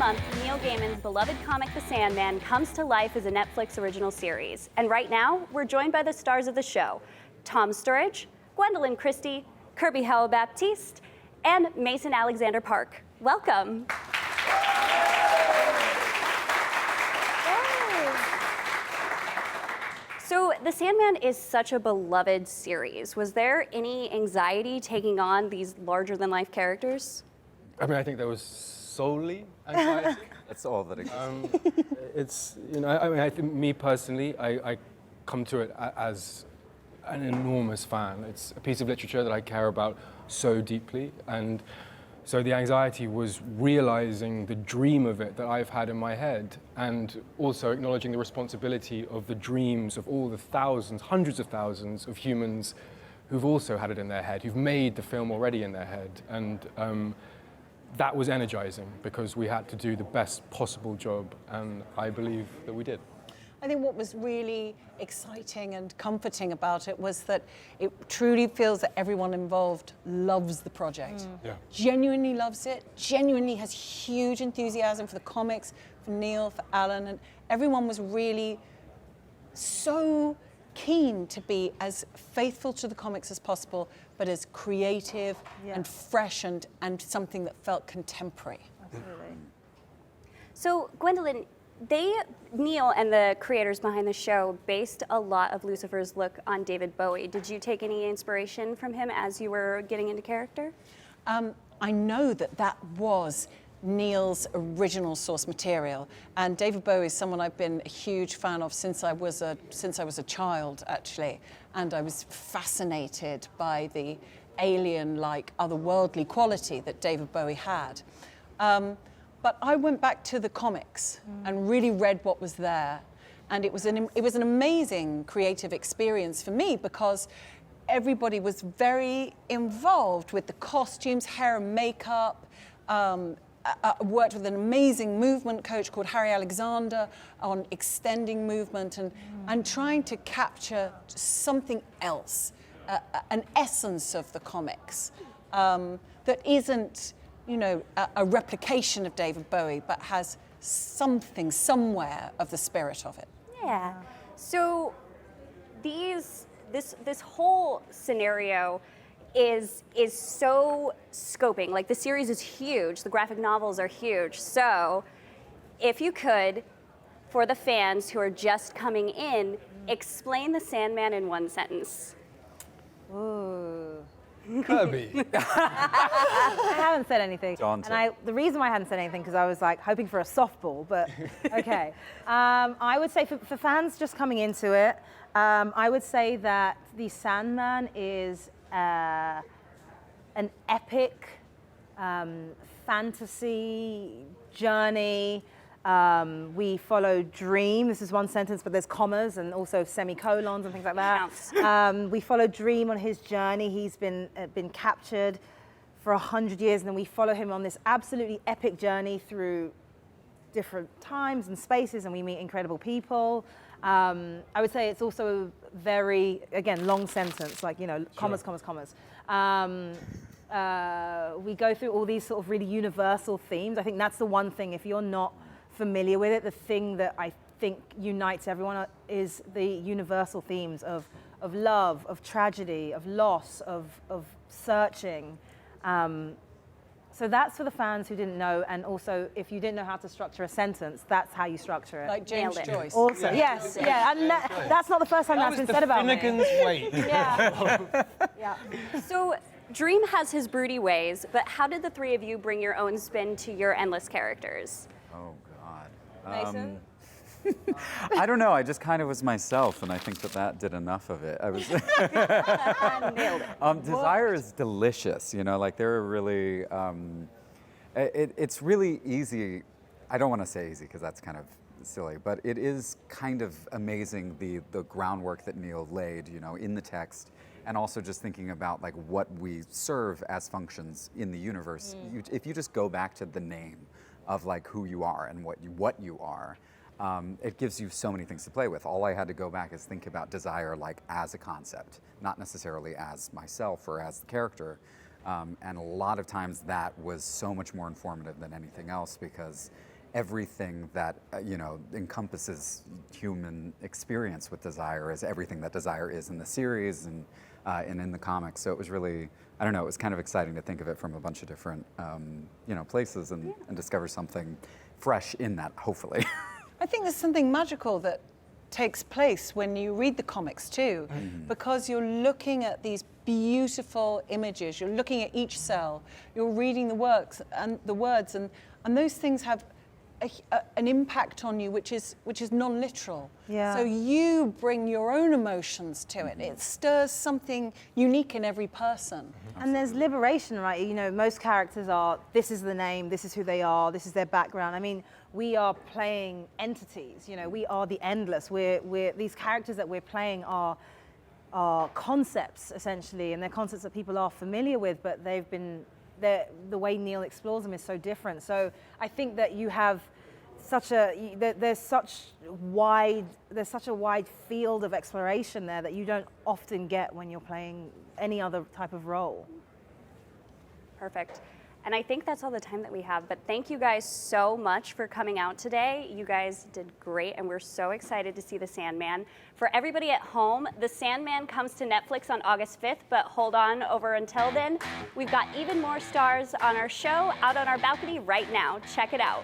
month, Neil Gaiman's beloved comic The Sandman comes to life as a Netflix original series. And right now, we're joined by the stars of the show, Tom Sturridge, Gwendoline Christie, Kirby Howell-Baptiste, and Mason Alexander Park. Welcome. So The Sandman is such a beloved series. Was there any anxiety taking on these larger-than-life characters? I mean, I think there was solely anxiety. That's all that exists. It's, you know, I mean, I think me personally, I come to it as an enormous fan. It's a piece of literature that I care about so deeply, and so the anxiety was realizing the dream of it that I've had in my head, and also acknowledging the responsibility of the dreams of all the thousands, hundreds of thousands of humans who've also had it in their head, who've made the film already in their head. And that was energizing because we had to do the best possible job, and I believe that we did. I think what was really exciting and comforting about it was that it truly feels that everyone involved loves the project. Yeah. Genuinely loves it, genuinely has huge enthusiasm for the comics, for Neil, for Alan, and everyone was really so keen to be as faithful to the comics as possible, but as creative and fresh and something that felt contemporary. Absolutely. So, Gwendoline, Neil and the creators behind the show based a lot of Lucifer's look on David Bowie. Did you take any inspiration from him as you were getting into character? I know that was Neil's original source material, and David Bowie is someone I've been a huge fan of since I was a child, actually, and I was fascinated by the alien-like, otherworldly quality that David Bowie had. But I went back to the comics and really read what was there, and it was an amazing creative experience for me because everybody was very involved with the costumes, hair and makeup. I worked with an amazing movement coach called Harry Alexander on extending movement and trying to capture something else, an essence of the comics that isn't, you know, a replication of David Bowie, but has something somewhere of the spirit of it. Yeah. So this whole scenario is so scoping. Like, the series is huge, the graphic novels are huge. So if you could, for the fans who are just coming in, explain The Sandman in one sentence. Ooh. Kirby. I haven't said anything. Daunting. And the reason why I hadn't said anything, because I was like hoping for a softball, but okay. I would say for fans just coming into it, I would say that The Sandman is an epic fantasy journey. We follow Dream. This is one sentence, but there's commas and also semicolons and things like that. We follow Dream on his journey. He's been captured for 100 years, and then we follow him on this absolutely epic journey through different times and spaces, and we meet incredible people. I would say it's also a very, again, long sentence, like, you know, commas, commas, commas. We go through all these sort of really universal themes. I think that's the one thing, if you're not familiar with it, the thing that I think unites everyone is the universal themes of love, of tragedy, of loss, of searching. So that's for the fans who didn't know, and also if you didn't know how to structure a sentence, that's how you structure it. Like James Joyce. Also, yes, yeah, and that's not the first time that's been said about me. Finnegan's Wake. Yeah. Yeah. So Dream has his broody ways, but how did the three of you bring your own spin to your endless characters? Oh, God. Mason? I don't know. I just kind of was myself, and I think that did enough of it. I was. Nailed it. Desire is delicious. You know, like there are really. It's really easy. I don't want to say easy because that's kind of silly, but it is kind of amazing the groundwork that Neil laid. You know, in the text, and also just thinking about like what we serve as functions in the universe. If you just go back to the name of like who you are and what you are. It gives you so many things to play with. All I had to go back is think about desire like as a concept, not necessarily as myself or as the character. And a lot of times that was so much more informative than anything else because everything that encompasses human experience with desire is everything that desire is in the series and in the comics. So it was really, I don't know, it was kind of exciting to think of it from a bunch of different places and discover something fresh in that, hopefully. I think there's something magical that takes place when you read the comics too, because you're looking at these beautiful images, you're looking at each cell, you're reading the words, and those things have an impact on you which is non-literal. Yeah. So you bring your own emotions to it. It stirs something unique in every person. And there's liberation, right? You know, most characters are, this is the name, this is who they are, this is their background. I mean, we are playing entities, you know, we are the endless. These characters that we're playing are concepts, essentially, and they're concepts that people are familiar with, but the way Neil explores them is so different. So I think that you have there's such a wide field of exploration there that you don't often get when you're playing any other type of role. Perfect. And I think that's all the time that we have, but thank you guys so much for coming out today. You guys did great, and we're so excited to see The Sandman. For everybody at home, The Sandman comes to Netflix on August 5th, but hold on over until then. We've got even more stars on our show out on our balcony right now. Check it out.